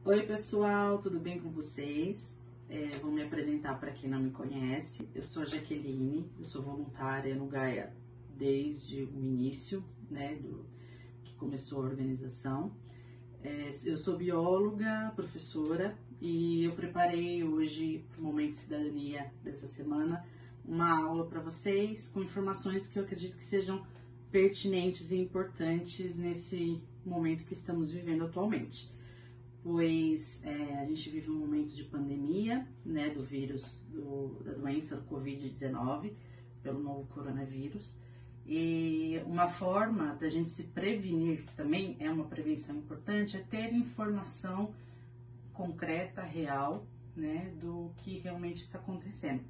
Oi pessoal, tudo bem com vocês? Vou me apresentar para quem não me conhece. Eu sou a Jaqueline, eu sou voluntária no Gaia desde o início, né, que começou a organização. Eu sou bióloga, professora e eu preparei hoje para o Momento de Cidadania dessa semana uma aula para vocês com informações que eu acredito que sejam pertinentes e importantes nesse momento que estamos vivendo atualmente. Pois a gente vive um momento de pandemia, né, do vírus, da doença do Covid-19, pelo novo coronavírus, e uma forma da gente se prevenir, que também é uma prevenção importante, é ter informação concreta, real, né, do que realmente está acontecendo.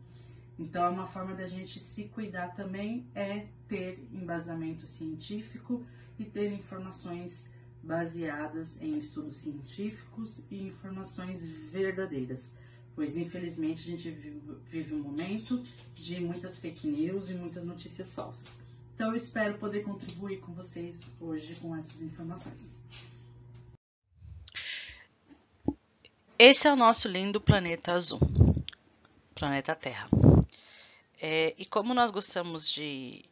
Então, é uma forma da gente se cuidar também, é ter embasamento científico e ter informações baseadas em estudos científicos e informações verdadeiras, pois infelizmente a gente vive um momento de muitas fake news e muitas notícias falsas. Então eu espero poder contribuir com vocês hoje com essas informações. Esse é o nosso lindo planeta azul, planeta Terra. E como nós gostamos de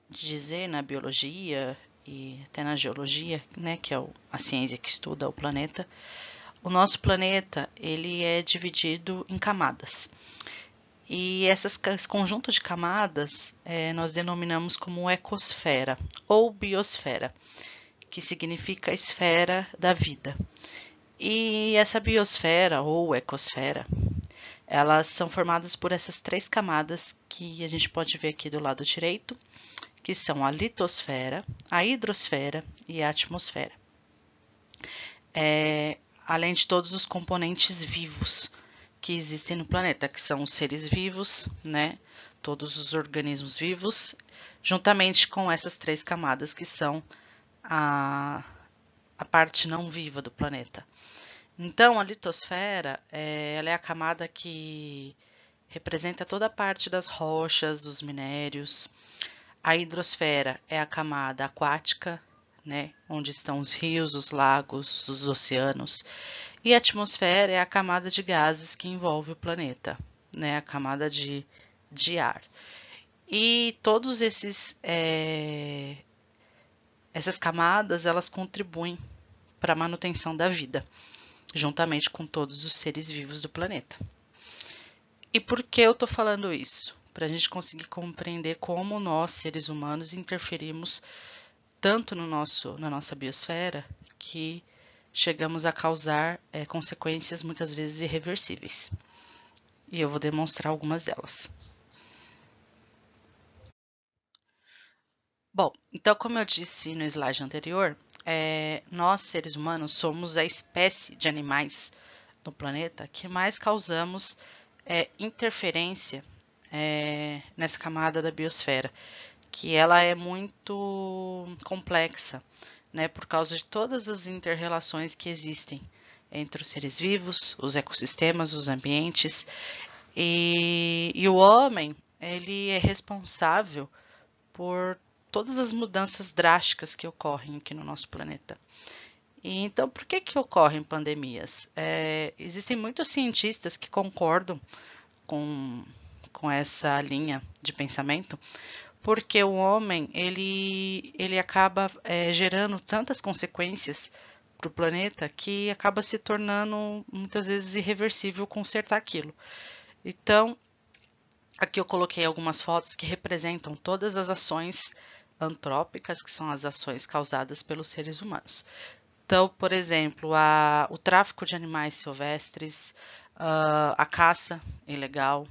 dizer na biologia e até na geologia, né, que é a ciência que estuda o planeta, o nosso planeta ele é dividido em camadas. E esse conjunto de camadas nós denominamos como ecosfera ou biosfera, que significa esfera da vida. E essa biosfera ou ecosfera, elas são formadas por essas três camadas que a gente pode ver aqui do lado direito, que são a litosfera, a hidrosfera e a atmosfera. Além de todos os componentes vivos que existem no planeta, que são os seres vivos, né? Todos os organismos vivos, juntamente com essas três camadas que são a parte não viva do planeta. Então, a litosfera, ela é a camada que representa toda a parte das rochas, dos minérios. A hidrosfera é a camada aquática, né, onde estão os rios, os lagos, os oceanos. E a atmosfera é a camada de gases que envolve o planeta, né, a camada de ar. E todos essas camadas, elas contribuem para a manutenção da vida, juntamente com todos os seres vivos do planeta. E por que eu estou falando isso? Para a gente conseguir compreender como nós, seres humanos, interferimos tanto na nossa biosfera que chegamos a causar consequências muitas vezes irreversíveis. E eu vou demonstrar algumas delas. Bom, então como eu disse no slide anterior, nós, seres humanos, somos a espécie de animais no planeta que mais causamos interferência nessa camada da biosfera, que ela é muito complexa, né, por causa de todas as inter-relações que existem entre os seres vivos, os ecossistemas, os ambientes, e o homem, ele é responsável por todas as mudanças drásticas que ocorrem aqui no nosso planeta. E então, por que ocorrem pandemias? Existem muitos cientistas que concordam com essa linha de pensamento, porque o homem ele acaba gerando tantas consequências para o planeta que acaba se tornando muitas vezes irreversível consertar aquilo. Então, aqui eu coloquei algumas fotos que representam todas as ações antrópicas, que são as ações causadas pelos seres humanos. Então, por exemplo, o tráfico de animais silvestres, a caça ilegal,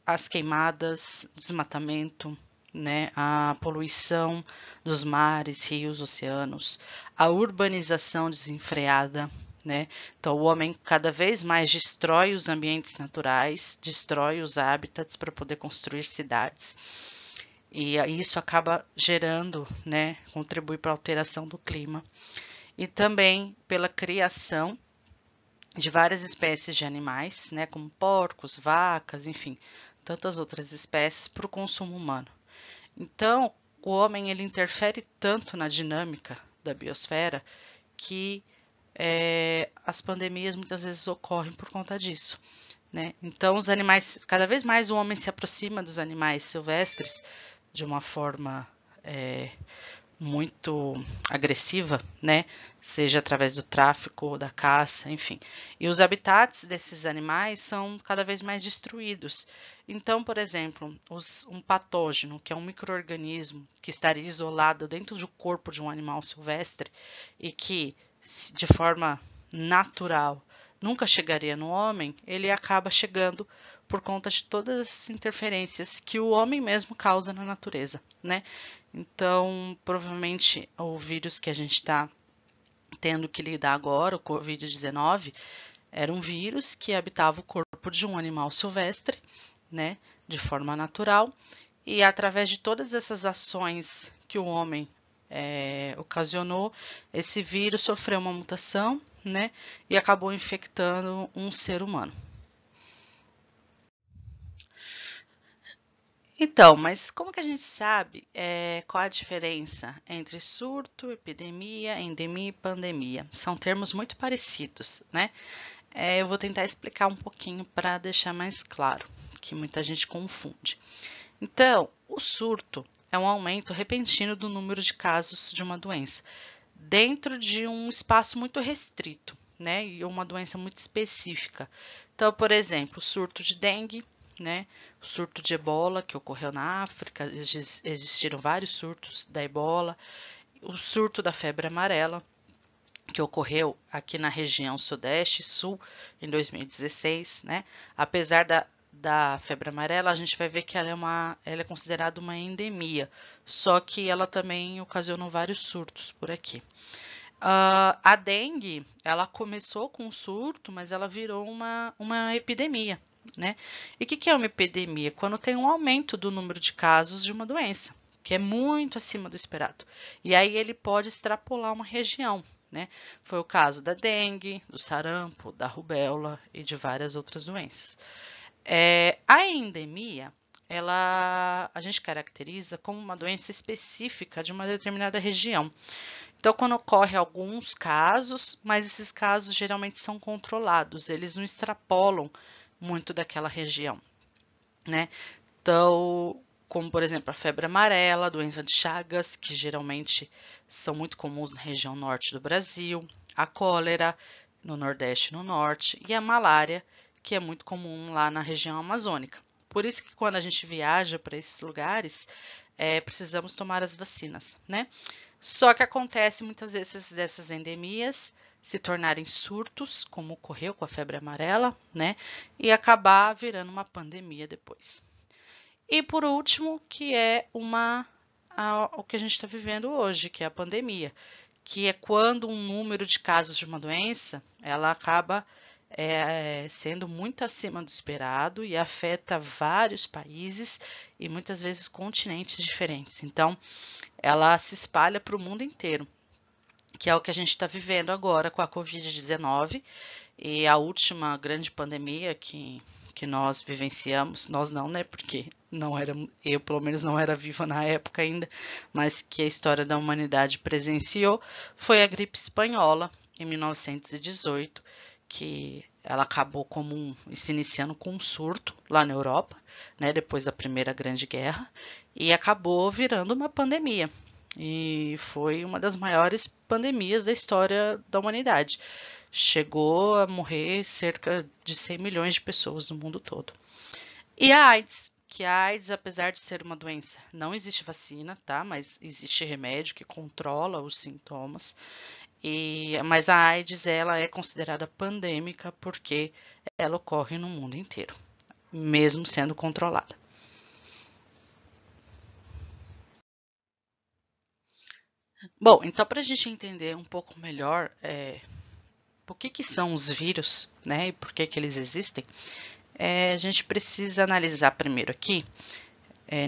as queimadas, o desmatamento, né, a poluição dos mares, rios, oceanos, a urbanização desenfreada, né? Então, o homem cada vez mais destrói os ambientes naturais, destrói os habitats para poder construir cidades. E isso acaba gerando, né, contribui para a alteração do clima. E também pela criação de várias espécies de animais, né, como porcos, vacas, enfim, tantas outras espécies para o consumo humano. Então, o homem ele interfere tanto na dinâmica da biosfera que as pandemias muitas vezes ocorrem por conta disso, né? Então, os animais, cada vez mais o homem se aproxima dos animais silvestres de uma forma muito agressiva, né? Seja através do tráfico ou da caça, enfim. E os habitats desses animais são cada vez mais destruídos. Então, por exemplo, um patógeno, que é um micro-organismo que estaria isolado dentro do corpo de um animal silvestre e que, de forma natural, nunca chegaria no homem, ele acaba chegando por conta de todas as interferências que o homem mesmo causa na natureza, né? Então, provavelmente, o vírus que a gente está tendo que lidar agora, o Covid-19, era um vírus que habitava o corpo de um animal silvestre, né, de forma natural, e através de todas essas ações que o homem ocasionou, esse vírus sofreu uma mutação, né, e acabou infectando um ser humano. Então, mas como que a gente sabe qual a diferença entre surto, epidemia, endemia e pandemia? São termos muito parecidos, né? Eu vou tentar explicar um pouquinho para deixar mais claro, que muita gente confunde. Então, o surto é um aumento repentino do número de casos de uma doença dentro de um espaço muito restrito, né? E uma doença muito específica. Então, por exemplo, o surto de dengue, né? O surto de ebola, que ocorreu na África, existiram vários surtos da ebola, o surto da febre amarela, que ocorreu aqui na região sudeste e sul em 2016, né? Apesar da febre amarela, a gente vai ver que ela é considerada uma endemia, só que ela também ocasionou vários surtos por aqui. A dengue, ela começou com um surto, mas ela virou uma epidemia, né? E o que é uma epidemia? Quando tem um aumento do número de casos de uma doença, que é muito acima do esperado. E aí ele pode extrapolar uma região, né? Foi o caso da dengue, do sarampo, da rubéola e de várias outras doenças. A endemia, a gente caracteriza como uma doença específica de uma determinada região. Então, quando ocorre alguns casos, mas esses casos geralmente são controlados, eles não extrapolam muito daquela região, né? Então, como por exemplo a febre amarela, a doença de Chagas, que geralmente são muito comuns na região norte do Brasil, a cólera no Nordeste e no Norte, e a malária, que é muito comum lá na região amazônica. Por isso que quando a gente viaja para esses lugares, precisamos tomar as vacinas, né? Só que acontece muitas vezes dessas endemias se tornarem surtos, como ocorreu com a febre amarela, né? E acabar virando uma pandemia depois. E por último, que é o que a gente está vivendo hoje, que é a pandemia, que é quando um número de casos de uma doença, ela acaba sendo muito acima do esperado e afeta vários países e muitas vezes continentes diferentes. Então, ela se espalha para o mundo inteiro, que é o que a gente está vivendo agora com a Covid-19 e a última grande pandemia que nós vivenciamos, nós não, né, porque não era, eu pelo menos não era viva na época ainda, mas que a história da humanidade presenciou, foi a gripe espanhola, em 1918, que ela acabou se iniciando com um surto lá na Europa, né, depois da Primeira Grande Guerra, e acabou virando uma pandemia. E foi uma das maiores pandemias da história da humanidade. Chegou a morrer cerca de 100 milhões de pessoas no mundo todo. E a AIDS, que a AIDS, apesar de ser uma doença, não existe vacina, tá? Mas existe remédio que controla os sintomas. Mas a AIDS, ela é considerada pandêmica porque ela ocorre no mundo inteiro, mesmo sendo controlada. Bom, então para a gente entender um pouco melhor o que são os vírus, né, e por que eles existem, a gente precisa analisar primeiro aqui.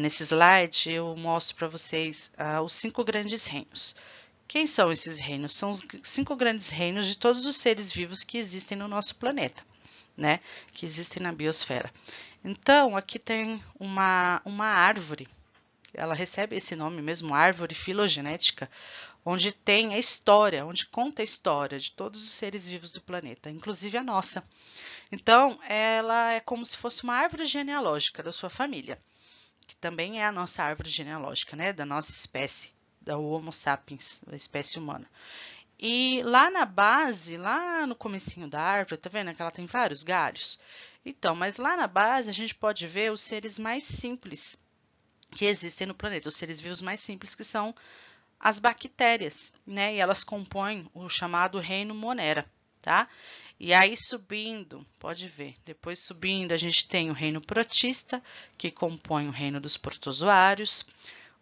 Nesse slide eu mostro para vocês os 5 grandes reinos. Quem são esses reinos? São os 5 grandes reinos de todos os seres vivos que existem no nosso planeta, né, que existem na biosfera. Então, aqui tem uma árvore, ela recebe esse nome mesmo, árvore filogenética, onde tem a história, onde conta a história de todos os seres vivos do planeta, inclusive a nossa. Então, ela é como se fosse uma árvore genealógica da sua família, que também é a nossa árvore genealógica, né, da nossa espécie, da Homo sapiens, da espécie humana. E lá na base, lá no comecinho da árvore, tá vendo que ela tem vários galhos? Então, mas lá na base a gente pode ver os seres mais simples que existem no planeta, os seres vivos mais simples, que são as bactérias, né? E elas compõem o chamado reino Monera, tá? E aí subindo, pode ver, depois subindo a gente tem o reino protista, que compõe o reino dos protozoários,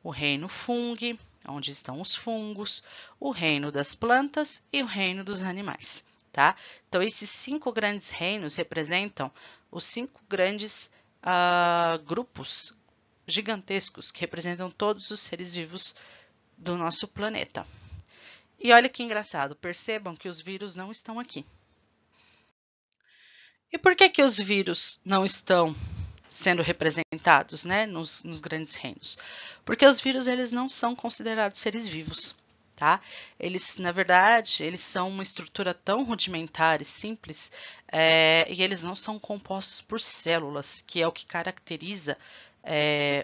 o reino fungi, onde estão os fungos, o reino das plantas e o reino dos animais, tá? Então, esses 5 grandes reinos representam os 5 grandes grupos gigantescos que representam todos os seres vivos do nosso planeta. E olha que engraçado, percebam que os vírus não estão aqui. E por que os vírus não estão sendo representados, né, nos grandes reinos? Porque os vírus eles não são considerados seres vivos, tá? Eles, na verdade, eles são uma estrutura tão rudimentar e simples, e eles não são compostos por células, que é o que caracteriza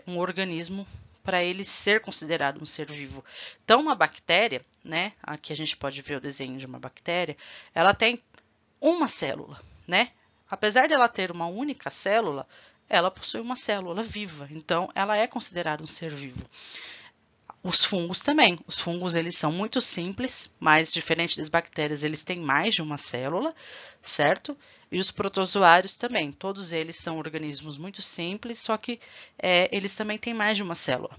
um organismo para ele ser considerado um ser vivo. Então, uma bactéria, né, aqui a gente pode ver o desenho de uma bactéria, ela tem uma célula, né? Apesar de ela ter uma única célula, ela possui uma célula viva, então ela é considerada um ser vivo. Os fungos também. Os fungos eles são muito simples, mas diferente das bactérias, eles têm mais de uma célula, certo? E os protozoários também. Todos eles são organismos muito simples, só que eles também têm mais de uma célula.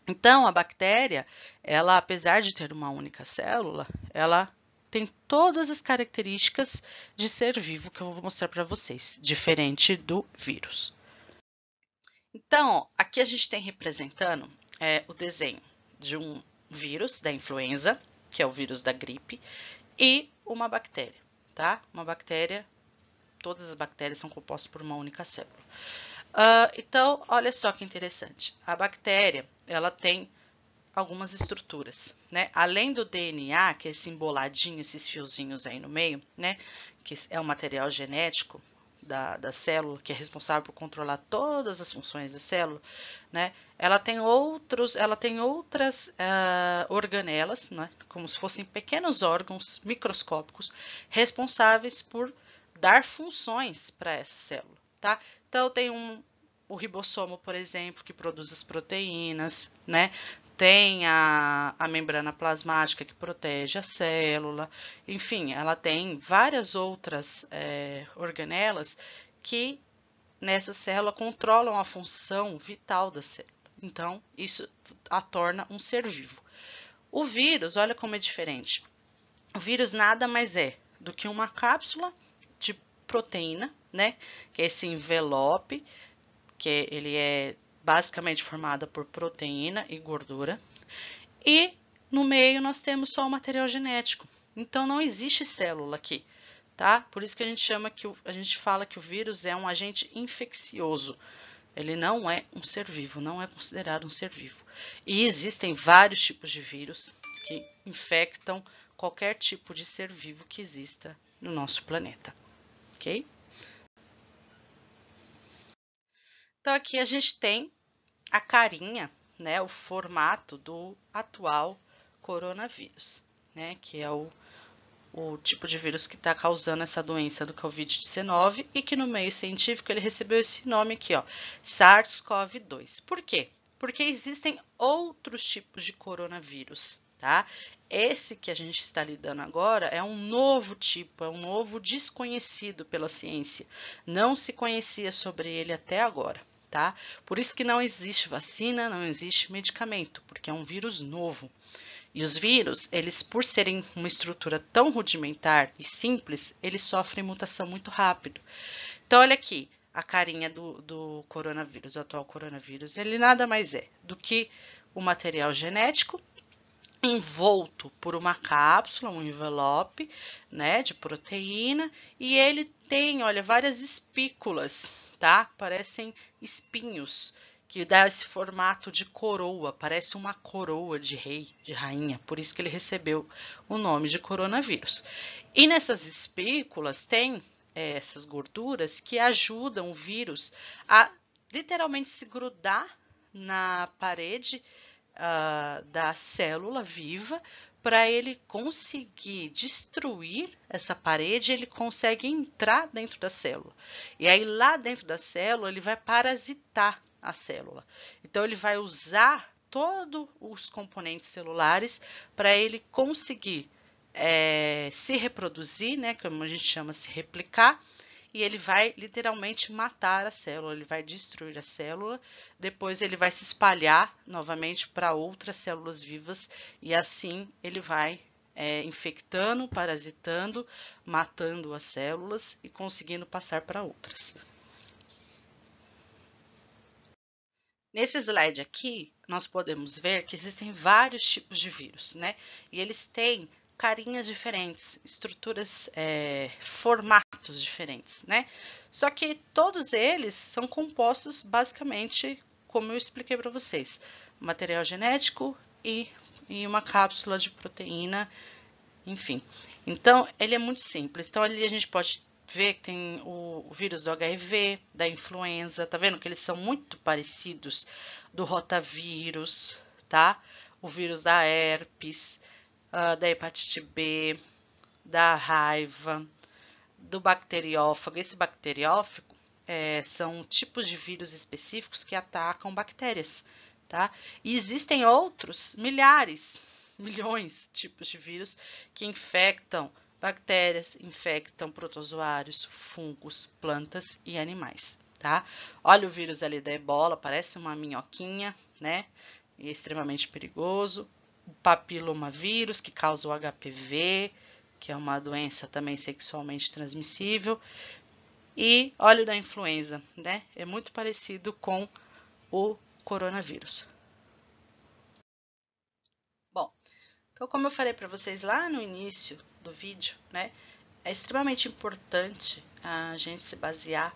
Então, a bactéria, ela, apesar de ter uma única célula, ela tem todas as características de ser vivo que eu vou mostrar para vocês, diferente do vírus. Então, aqui a gente tem representando o desenho de um vírus da influenza, que é o vírus da gripe, e uma bactéria, tá? Uma bactéria, todas as bactérias são compostas por uma única célula. Então, olha só que interessante. A bactéria, ela tem algumas estruturas, né? Além do DNA, que é esse emboladinho, esses fiozinhos aí no meio, né? Que é o material genético da célula, que é responsável por controlar todas as funções da célula, né? Ela tem outras organelas, né? Como se fossem pequenos órgãos microscópicos responsáveis por dar funções para essa célula, tá? Então tem o ribossomo, por exemplo, que produz as proteínas, né? Tem a membrana plasmática que protege a célula, enfim, ela tem várias outras organelas que nessa célula controlam a função vital da célula. Então, isso a torna um ser vivo. O vírus, olha como é diferente. O vírus nada mais é do que uma cápsula de proteína, né? Que é esse envelope, que ele é basicamente formada por proteína e gordura. E no meio nós temos só o material genético. Então não existe célula aqui, tá? Por isso que a gente fala que o vírus é um agente infeccioso. Ele não é um ser vivo, não é considerado um ser vivo. E existem vários tipos de vírus que infectam qualquer tipo de ser vivo que exista no nosso planeta, ok? Então aqui a gente tem a carinha, né, o formato do atual coronavírus, né, que é o tipo de vírus que está causando essa doença do Covid-19 e que no meio científico ele recebeu esse nome aqui, ó, SARS-CoV-2. Por quê? Porque existem outros tipos de coronavírus, tá? Esse que a gente está lidando agora é um novo tipo, é um novo desconhecido pela ciência. Não se conhecia sobre ele até agora, tá? Por isso que não existe vacina, não existe medicamento, porque é um vírus novo. E os vírus, eles por serem uma estrutura tão rudimentar e simples, eles sofrem mutação muito rápido. Então, olha aqui, a carinha do coronavírus, do atual coronavírus, ele nada mais é do que o material genético envolto por uma cápsula, um envelope, né, de proteína, e ele tem, olha, várias espículas, tá? Parecem espinhos que dá esse formato de coroa, parece uma coroa de rei, de rainha, por isso que ele recebeu o nome de coronavírus. E nessas espículas tem essas gorduras que ajudam o vírus a literalmente se grudar na parede da célula viva. Para ele conseguir destruir essa parede, ele consegue entrar dentro da célula. E aí lá dentro da célula ele vai parasitar a célula. Então ele vai usar todos os componentes celulares para ele conseguir se reproduzir, né, como a gente chama, se replicar, e ele vai literalmente matar a célula, ele vai destruir a célula, depois ele vai se espalhar novamente para outras células vivas e assim ele vai infectando, parasitando, matando as células e conseguindo passar para outras. Nesse slide aqui, nós podemos ver que existem vários tipos de vírus, né? E eles têm carinhas diferentes, estruturas, formatos diferentes, né? Só que todos eles são compostos basicamente, como eu expliquei para vocês, material genético e uma cápsula de proteína, enfim. Então, ele é muito simples. Então, ali a gente pode ver que tem o vírus do HIV, da influenza, tá vendo que eles são muito parecidos, do rotavírus, tá? O vírus da herpes, da hepatite B, da raiva, do bacteriófago. Esse bacteriófago são tipos de vírus específicos que atacam bactérias, tá? E existem outros milhares, milhões de tipos de vírus que infectam bactérias, infectam protozoários, fungos, plantas e animais, tá? Olha o vírus ali da ebola, parece uma minhoquinha, né? E é extremamente perigoso. O papilomavírus, que causa o HPV, que é uma doença também sexualmente transmissível. E olha o da influenza, né? É muito parecido com o coronavírus. Bom, então como eu falei para vocês lá no início do vídeo, né? É extremamente importante a gente se basear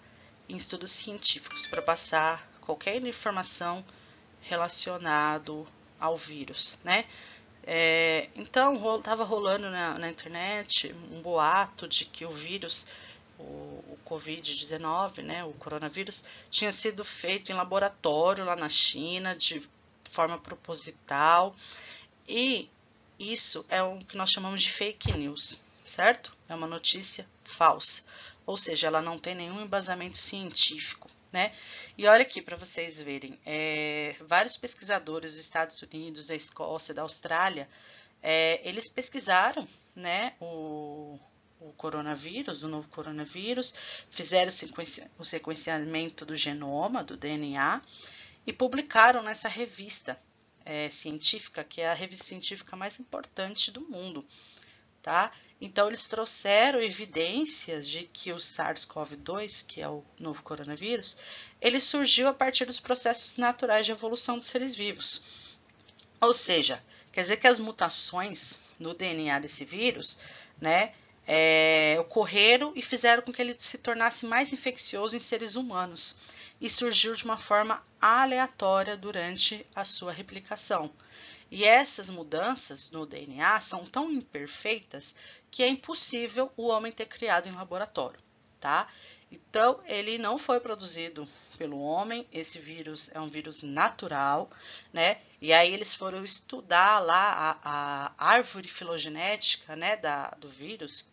em estudos científicos para passar qualquer informação relacionado ao vírus, né? Então, estava rolando na internet um boato de que o vírus, o Covid-19, né, o coronavírus, tinha sido feito em laboratório lá na China, de forma proposital, e isso é o que nós chamamos de fake news, certo? É uma notícia falsa, ou seja, ela não tem nenhum embasamento científico, né? E olha aqui para vocês verem, vários pesquisadores dos Estados Unidos, da Escócia, da Austrália, eles pesquisaram, né, o coronavírus, o novo coronavírus, fizeram o sequenciamento do genoma, do DNA, e publicaram nessa revista científica, que é a revista científica mais importante do mundo, tá? Então, eles trouxeram evidências de que o SARS-CoV-2, que é o novo coronavírus, ele surgiu a partir dos processos naturais de evolução dos seres vivos. Ou seja, quer dizer que as mutações no DNA desse vírus, né, ocorreram e fizeram com que ele se tornasse mais infeccioso em seres humanos e surgiu de uma forma aleatória durante a sua replicação. E essas mudanças no DNA são tão imperfeitas que é impossível o homem ter criado em laboratório, tá? Então, ele não foi produzido pelo homem, esse vírus é um vírus natural, né? E aí eles foram estudar lá a árvore filogenética, né, do vírus,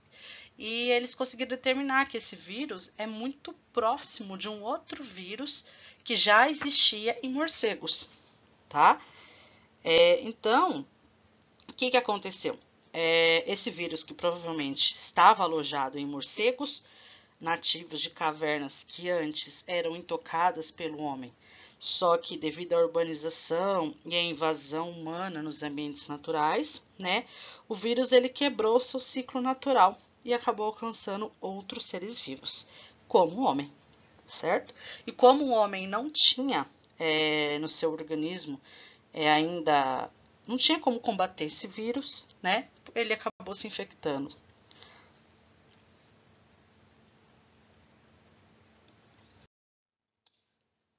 e eles conseguiram determinar que esse vírus é muito próximo de um outro vírus que já existia em morcegos, tá? Então, o que aconteceu? Esse vírus, que provavelmente estava alojado em morcegos nativos de cavernas que antes eram intocadas pelo homem, só que devido à urbanização e à invasão humana nos ambientes naturais, né, o vírus ele quebrou seu ciclo natural e acabou alcançando outros seres vivos, como o homem, certo? E como o homem não tinha no seu organismo ainda não tinha como combater esse vírus, né? Ele acabou se infectando.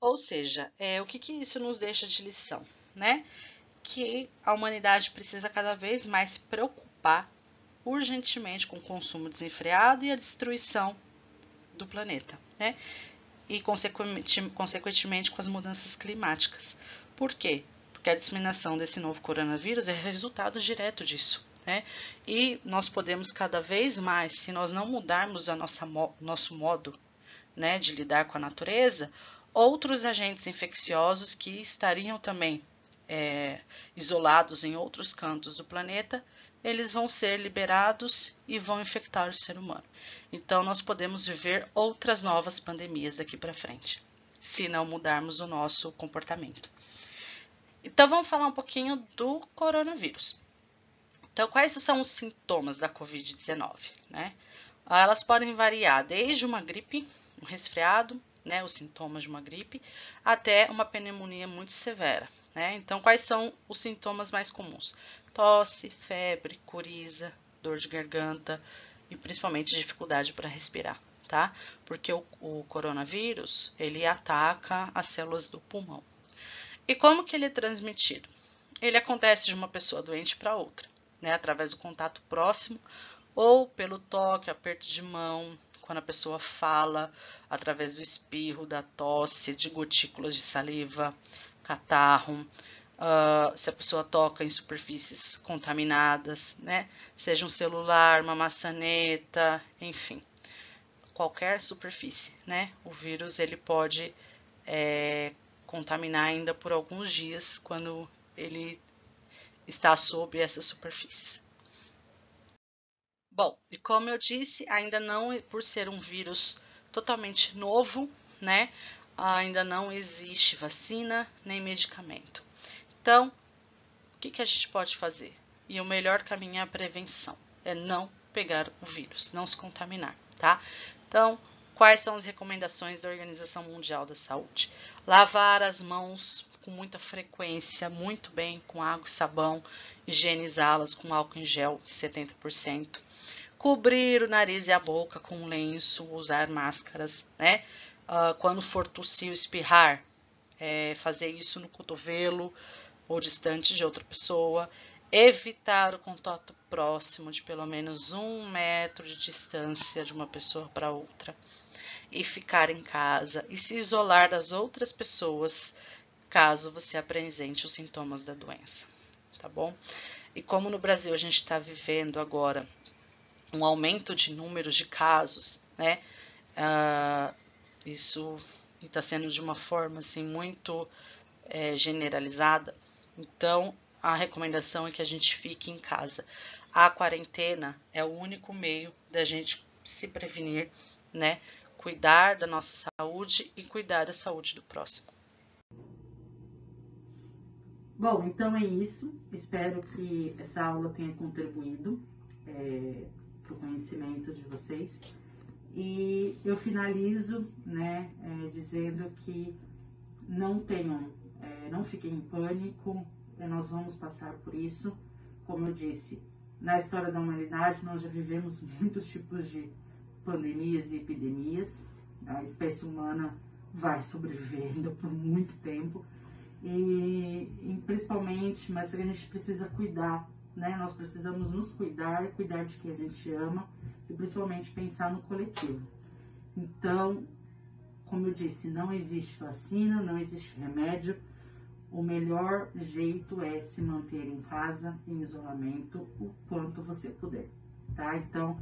Ou seja, o que isso nos deixa de lição, né? Que a humanidade precisa cada vez mais se preocupar urgentemente com o consumo desenfreado e a destruição do planeta, né? E consequentemente com as mudanças climáticas. Por quê? Porque a disseminação desse novo coronavírus é resultado direto disso, né? E nós podemos cada vez mais, se nós não mudarmos nosso modo, né, de lidar com a natureza, outros agentes infecciosos que estariam também isolados em outros cantos do planeta, eles vão ser liberados e vão infectar o ser humano. Então, nós podemos viver outras novas pandemias daqui para frente, se não mudarmos o nosso comportamento. Então, vamos falar um pouquinho do coronavírus. Então, quais são os sintomas da Covid-19, né? Elas podem variar desde uma gripe, um resfriado, né, os sintomas de uma gripe, até uma pneumonia muito severa, né? Então, quais são os sintomas mais comuns? Tosse, febre, coriza, dor de garganta e principalmente dificuldade para respirar, tá? Porque o coronavírus, ele ataca as células do pulmão. E como que ele é transmitido? Ele acontece de uma pessoa doente para outra, né, através do contato próximo ou pelo toque, aperto de mão, quando a pessoa fala, através do espirro, da tosse, de gotículas de saliva, catarro, se a pessoa toca em superfícies contaminadas, né? Seja um celular, uma maçaneta, enfim, qualquer superfície, né? O vírus ele pode contaminar ainda por alguns dias quando ele está sobre essas superfícies. Bom, e como eu disse, ainda não, por ser um vírus totalmente novo, né? Ainda não existe vacina nem medicamento. Então, o que a gente pode fazer? E o melhor caminho é a prevenção, é não pegar o vírus, não se contaminar, tá? Então, quais são as recomendações da Organização Mundial da Saúde? Lavar as mãos com muita frequência, muito bem, com água e sabão, higienizá-las com álcool em gel 70%. Cobrir o nariz e a boca com um lenço, usar máscaras, né? Quando for tossir ou espirrar, fazer isso no cotovelo ou distante de outra pessoa. Evitar o contato próximo de pelo menos 1 metro de distância de uma pessoa para outra. E ficar em casa e se isolar das outras pessoas caso você apresente os sintomas da doença, tá bom? E como no Brasil a gente está vivendo agora um aumento de números de casos, né? Isso está sendo de uma forma assim muito generalizada. Então, a recomendação é que a gente fique em casa. A quarentena é o único meio da gente se prevenir, né? Cuidar da nossa saúde e cuidar da saúde do próximo. Bom, então é isso. Espero que essa aula tenha contribuído para o conhecimento de vocês. E eu finalizo, né, dizendo que não fiquem em pânico, nós vamos passar por isso. Como eu disse, na história da humanidade nós já vivemos muitos tipos de pandemias e epidemias. A espécie humana vai sobreviver ainda por muito tempo. E principalmente, mas a gente precisa cuidar, né? Nós precisamos nos cuidar, cuidar de quem a gente ama e principalmente pensar no coletivo. Então, como eu disse, não existe vacina, não existe remédio. O melhor jeito é se manter em casa, em isolamento, o quanto você puder, tá? Então,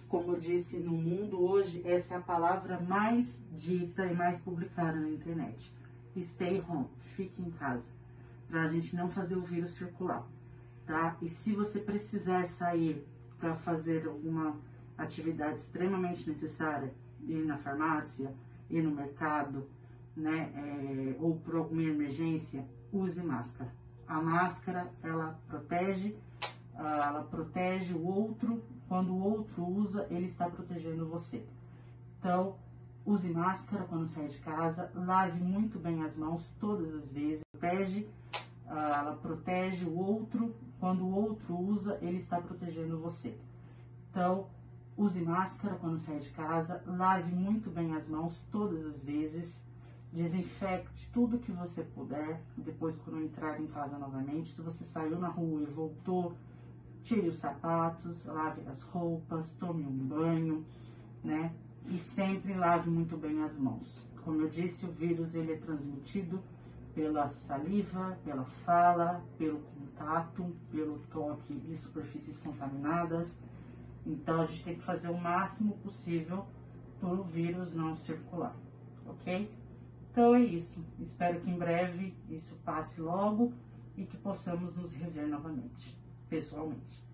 como eu disse, no mundo hoje, essa é a palavra mais dita e mais publicada na internet. Stay home, fique em casa, para a gente não fazer o vírus circular, tá? E se você precisar sair para fazer alguma atividade extremamente necessária, ir na farmácia, ir no mercado, né, ou por alguma emergência, use máscara. A máscara, ela protege o outro, quando o outro usa, ele está protegendo você. Então, use máscara quando sair de casa, lave muito bem as mãos todas as vezes, ela protege o outro, quando o outro usa, ele está protegendo você. Então, use máscara quando sair de casa, lave muito bem as mãos todas as vezes, Desinfecte tudo que você puder, depois quando entrar em casa novamente. Se você saiu na rua e voltou, tire os sapatos, lave as roupas, tome um banho, né? E sempre lave muito bem as mãos. Como eu disse, o vírus ele é transmitido pela saliva, pela fala, pelo contato, pelo toque em superfícies contaminadas. Então, a gente tem que fazer o máximo possível para o vírus não circular, ok? Então é isso. Espero que em breve isso passe logo e que possamos nos rever novamente, pessoalmente.